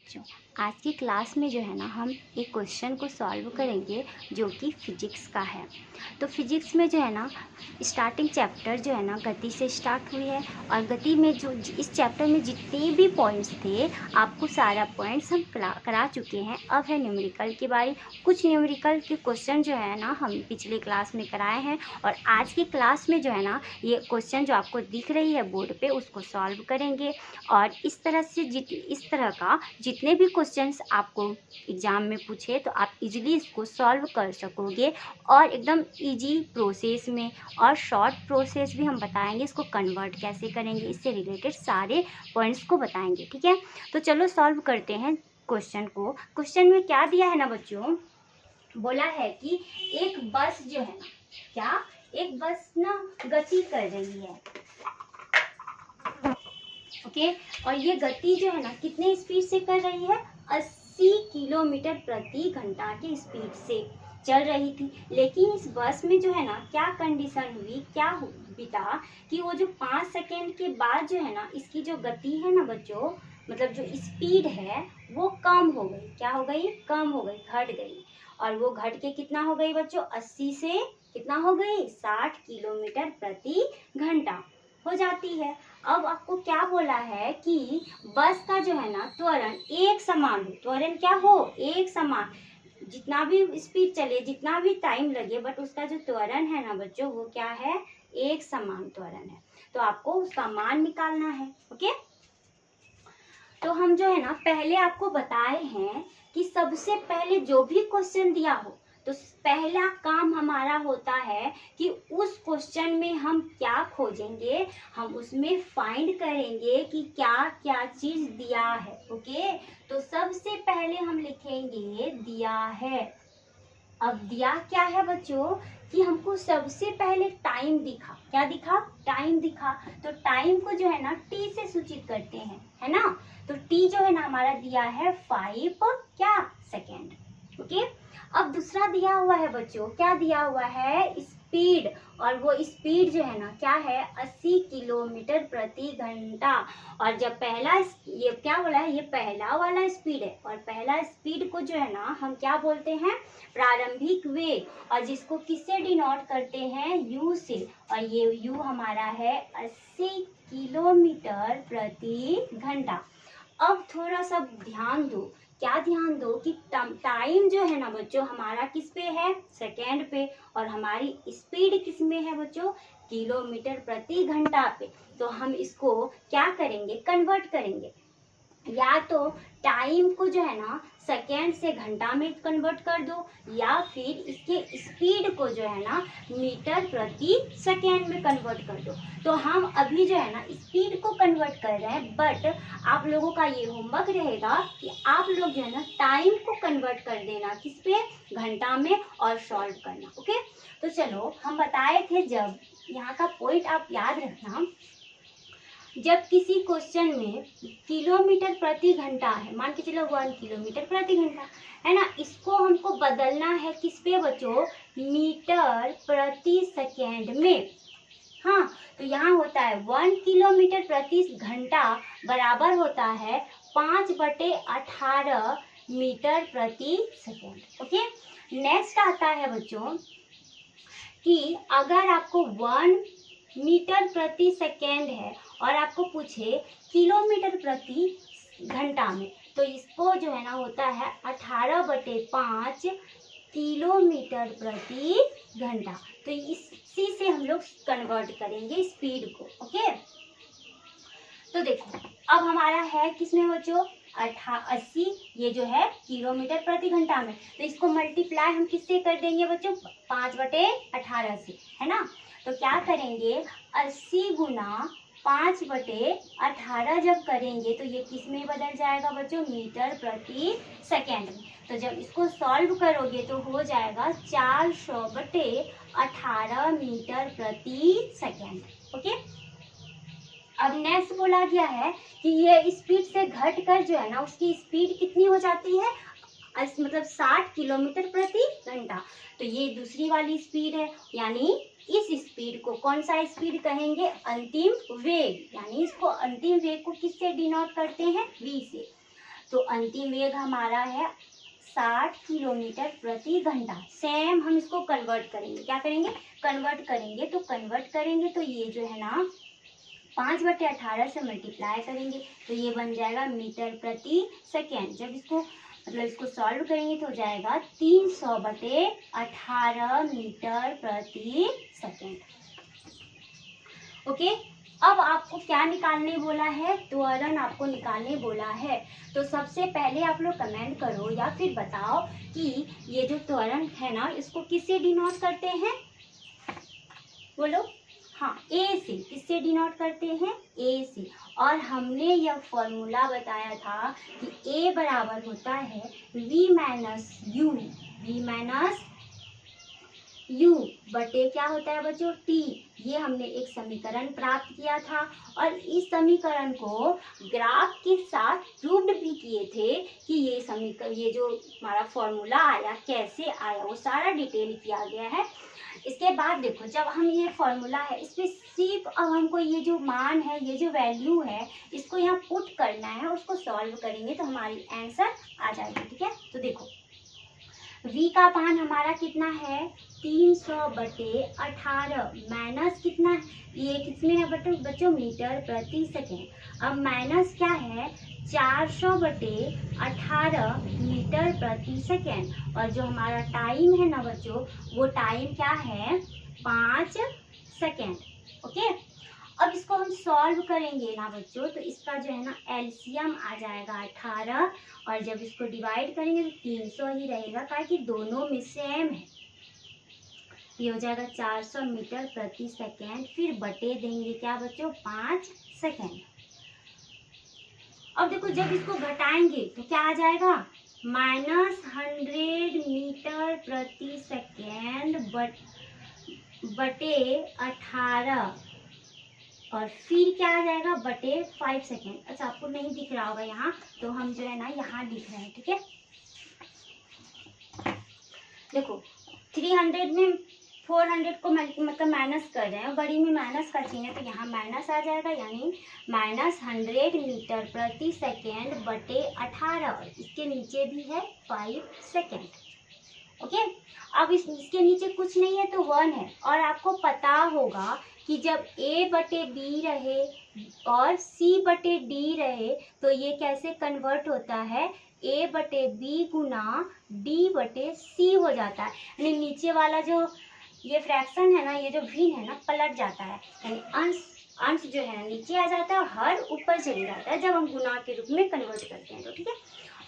बच्चों, आज की क्लास में जो है ना हम एक क्वेश्चन को सॉल्व करेंगे जो कि फिजिक्स का है। तो फिजिक्स में जो है ना स्टार्टिंग चैप्टर जो है ना गति से स्टार्ट हुई है और गति में जो इस चैप्टर में जितने भी पॉइंट्स थे आपको सारा पॉइंट्स हम करा चुके हैं। अब है न्यूमेरिकल की बारी। कुछ न्यूमेरिकल के क्वेश्चन जो है ना हम पिछले क्लास में कराए हैं और आज की क्लास में जो है ना ये क्वेश्चन जो आपको दिख रही है बोर्ड पे उसको सॉल्व करेंगे। और इस तरह से इस तरह का जितने भी क्वेश्चंस आपको एग्ज़ाम में पूछे तो आप इजीली इसको सॉल्व कर सकोगे और एकदम इजी प्रोसेस में और शॉर्ट प्रोसेस भी हम बताएंगे, इसको कन्वर्ट कैसे करेंगे, इससे रिलेटेड सारे पॉइंट्स को बताएंगे। ठीक है, तो चलो सॉल्व करते हैं क्वेश्चन को। क्वेश्चन में क्या दिया है ना बच्चों, बोला है कि एक बस जो है ना, क्या एक बस ना गति कर रही है। ओके, और ये गति जो है ना कितने स्पीड से कर रही है, 80 किलोमीटर प्रति घंटा की स्पीड से चल रही थी। लेकिन इस बस में जो है ना क्या कंडीशन हुई, क्या बीता कि वो जो 5 सेकेंड के बाद जो है ना इसकी जो गति है ना बच्चों, मतलब जो स्पीड है वो कम हो गई। क्या हो गई, कम हो गई, घट गई। और वो घट के कितना हो गई बच्चों, 80 से कितना हो गई, 60 किलोमीटर प्रति घंटा हो जाती है। अब आपको क्या बोला है कि बस का जो है ना त्वरण एक समान हो। त्वरण क्या हो, एक समान, जितना भी स्पीड चले, जितना भी टाइम लगे, बट उसका जो त्वरण है ना बच्चों वो क्या है, एक समान त्वरण है। तो आपको उसका मान निकालना है। ओके, तो हम जो है ना पहले आपको बताए हैं कि सबसे पहले जो भी क्वेश्चन दिया हो तो पहला काम हमारा होता है कि उस क्वेश्चन में हम क्या खोजेंगे, हम उसमें फाइंड करेंगे कि क्या क्या चीज दिया है। ओके, तो सबसे पहले हम लिखेंगे दिया है। अब दिया क्या है बच्चों कि हमको सबसे पहले टाइम दिखा। क्या दिखा, टाइम दिखा। तो टाइम को जो है ना टी से सूचित करते हैं, है ना। तो टी जो है ना हमारा दिया है 5 क्या सेकेंड। ओके, अब दूसरा दिया हुआ है बच्चों, क्या दिया हुआ है, स्पीड। और वो स्पीड जो है ना क्या है, 80 किलोमीटर प्रति घंटा। और जब पहला ये क्या बोला है, ये पहला वाला स्पीड है और पहला स्पीड को जो है ना हम क्या बोलते हैं, प्रारंभिक वेग, और जिसको किससे डिनोट करते हैं, यू से। और ये यू हमारा है 80 किलोमीटर प्रति घंटा। अब थोड़ा सा ध्यान दो, क्या ध्यान दो कि टाइम जो है ना बच्चों हमारा किस पे है, सेकेंड पे, और हमारी स्पीड किस में है बच्चों, किलोमीटर प्रति घंटा पे। तो हम इसको क्या करेंगे, कन्वर्ट करेंगे। या तो टाइम को जो है ना सेकेंड से घंटा में कन्वर्ट कर दो, या फिर इसके स्पीड को जो है ना मीटर प्रति सेकेंड में कन्वर्ट कर दो। तो हम अभी जो है ना स्पीड को कन्वर्ट कर रहे हैं, बट आप लोगों का ये होमवर्क रहेगा कि आप लोग जो है ना टाइम को कन्वर्ट कर देना किस पे, घंटा में, और सॉल्व करना। ओके, तो चलो हम बताए थे, जब यहाँ का पॉइंट आप याद रखना, जब किसी क्वेश्चन में किलोमीटर प्रति घंटा है, मान के चलो 1 किलोमीटर प्रति घंटा है ना, इसको हमको बदलना है किस पे बच्चों, मीटर प्रति सेकेंड में। हाँ, तो यहाँ होता है 1 किलोमीटर प्रति घंटा बराबर होता है 5/18 मीटर प्रति सेकेंड। ओके, नेक्स्ट आता है बच्चों कि अगर आपको 1 मीटर प्रति सेकेंड है और आपको पूछे किलोमीटर प्रति घंटा में, तो इसको जो है ना होता है 18/5 किलोमीटर प्रति घंटा। तो इसी से हम लोग कन्वर्ट करेंगे स्पीड को। ओके, तो देखो अब हमारा है किसमें बच्चों, 80, ये जो है किलोमीटर प्रति घंटा में, तो इसको मल्टीप्लाई हम किससे कर देंगे बच्चों, 5/18 से, है ना। तो क्या करेंगे, 80 गुना 5/18 जब करेंगे तो ये किस में बदल जाएगा बच्चों, मीटर प्रति सेकेंड में। तो जब इसको सॉल्व करोगे तो हो जाएगा 400/18 मीटर प्रति सेकेंड। ओके, अब नेक्स्ट बोला गया है कि ये स्पीड से घट कर जो है ना उसकी स्पीड कितनी हो जाती है, मतलब 60 किलोमीटर प्रति घंटा। तो ये दूसरी वाली स्पीड है, यानी इस स्पीड को कौन सा स्पीड कहेंगे, अंतिम वेग, यानी इसको अंतिम वेग को किससे डिनोट करते हैं, v से। तो अंतिम वेग हमारा है 60 किलोमीटर प्रति घंटा। सेम हम इसको कन्वर्ट करेंगे, क्या करेंगे, कन्वर्ट करेंगे। तो कन्वर्ट करेंगे तो ये जो है ना 5/18 से मल्टीप्लाई करेंगे तो ये बन जाएगा मीटर प्रति सेकेंड। जब इसको इसको सॉल्व करेंगे तो हो जाएगा 300/18 मीटर प्रति सेकेंड। ओके, अब आपको क्या निकालने बोला है, त्वरण आपको निकालने बोला है। तो सबसे पहले आप लोग कमेंट करो या फिर बताओ कि ये जो त्वरण है ना इसको किससे डिनोट करते हैं, बोलो। हाँ, ए से। किससे डिनोट करते हैं, ए से। और हमने यह फॉर्मूला बताया था कि ए बराबर होता है v minus you, v minus you बटे क्या होता है बच्चों, टी। ये हमने एक समीकरण प्राप्त किया था और इस समीकरण को ग्राफ के साथ प्रूव्ड भी किए थे कि ये समीकरण, ये जो हमारा फॉर्मूला आया कैसे आया, वो सारा डिटेल किया गया है। इसके बाद देखो, जब हम ये फॉर्मूला है इसमें सिर्फ अब हमको ये जो मान है, ये जो वैल्यू है, इसको यहाँ पुट करना है, उसको सॉल्व करेंगे तो हमारी आंसर आ जाएगी। ठीक है, तो देखो v का मान हमारा कितना है 300/18 माइनस कितना, ये कितने है बच्चों, मीटर प्रति सेकेंड। अब माइनस क्या है 400/18 मीटर प्रति सेकेंड। और जो हमारा टाइम है ना बच्चों, वो टाइम क्या है 5 सेकेंड। ओके, अब इसको हम सॉल्व करेंगे ना बच्चों तो इसका जो है ना एलसीएम आ जाएगा 18 और जब इसको डिवाइड करेंगे तो 300 ही रहेगा, कारण कि दोनों में सेम है। ये हो जाएगा 400 मीटर प्रति सेकेंड, फिर बटे देंगे क्या बच्चों 5 सेकेंड। अब देखो जब इसको घटाएंगे तो क्या आ जाएगा -100 मीटर प्रति सेकेंड बटे 18 और फिर क्या आ जाएगा बटे 5 सेकेंड। अच्छा, आपको नहीं दिख रहा होगा यहाँ, तो हम जो है ना यहाँ लिख रहे हैं। ठीक है, देखो 300 में 400 को मतलब माइनस कर रहे हैं, बड़ी में माइनस का चिन्ह है तो यहाँ माइनस आ जाएगा, यानी -100 मीटर प्रति सेकेंड बटे 18 और इसके नीचे भी है 5 सेकेंड। ओके, अब इसके नीचे कुछ नहीं है तो 1 है। और आपको पता होगा कि जब a/b रहे और c/d रहे तो ये कैसे कन्वर्ट होता है, a/b गुना d/c हो जाता है। यानी नीचे वाला जो ये फ्रैक्शन है ना, ये जो भिन्न है ना, पलट जाता है, यानी अंश जो है ना नीचे आ जाता है और हर ऊपर चले जाता है जब हम गुना के रूप में कन्वर्ट करते हैं। तो ठीक है,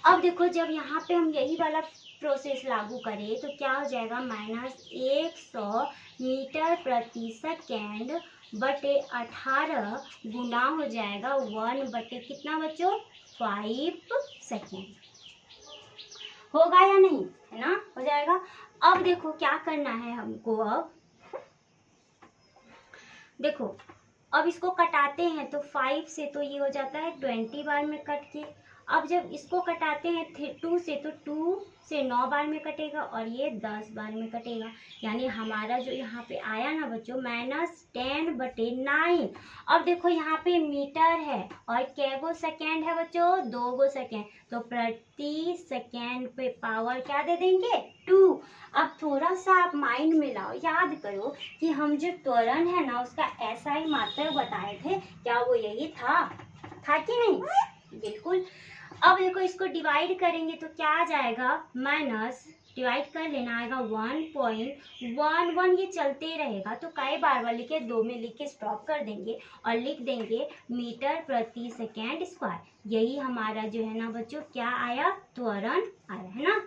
अब देखो जब यहाँ पे हम यही वाला प्रोसेस लागू करें तो क्या हो जाएगा -100 मीटर प्रति सेकेंड बटे 18 गुना हो जाएगा 1 बटे कितना बच्चों 5 सेकेंड। होगा या नहीं, है ना, हो जाएगा। अब देखो क्या करना है हमको, अब देखो अब इसको कटाते हैं तो 5 से तो ये हो जाता है 20 बार में कट के। अब जब इसको कटाते हैं 2 से तो 2 से 9 बार में कटेगा और ये 10 बार में कटेगा, यानी हमारा जो यहाँ पे आया ना बच्चों -10/9। अब देखो यहाँ पे मीटर है और कैगो सेकेंड है बच्चों 2 सेकेंड, तो प्रति सेकेंड पे पावर क्या दे देंगे 2। अब थोड़ा सा आप माइंड में लाओ, याद करो कि हम जो त्वरण है ना उसका ऐसा ही मात्रक बताए थे, क्या वो यही था कि नहीं, बिल्कुल। अब देखो इसको डिवाइड करेंगे तो क्या आ जाएगा, माइनस डिवाइड कर लेना आएगा 1.11, ये चलते रहेगा तो कई बार लिखे 2 में लिख के स्टॉप कर देंगे और लिख देंगे मीटर प्रति सेकेंड स्क्वायर। यही हमारा जो है ना बच्चों क्या आया, त्वरण आया, है ना।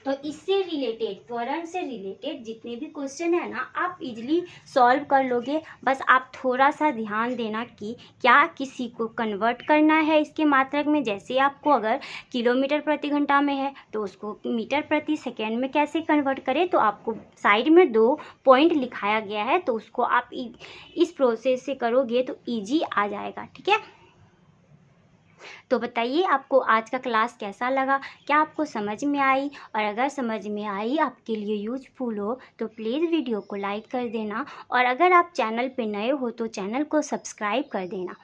तो इससे रिलेटेड, त्वरण से रिलेटेड जितने भी क्वेश्चन है ना आप इजीली सॉल्व कर लोगे। बस आप थोड़ा सा ध्यान देना कि क्या किसी को कन्वर्ट करना है इसके मात्रक में, जैसे आपको अगर किलोमीटर प्रति घंटा में है तो उसको मीटर प्रति सेकेंड में कैसे कन्वर्ट करें, तो आपको साइड में 2 पॉइंट लिखाया गया है, तो उसको आप इस प्रोसेस से करोगे तो ईजी आ जाएगा। ठीक है, तो बताइए आपको आज का क्लास कैसा लगा, क्या आपको समझ में आई, और अगर समझ में आई आपके लिए यूजफुल हो तो प्लीज़ वीडियो को लाइक कर देना, और अगर आप चैनल पे नए हो तो चैनल को सब्सक्राइब कर देना।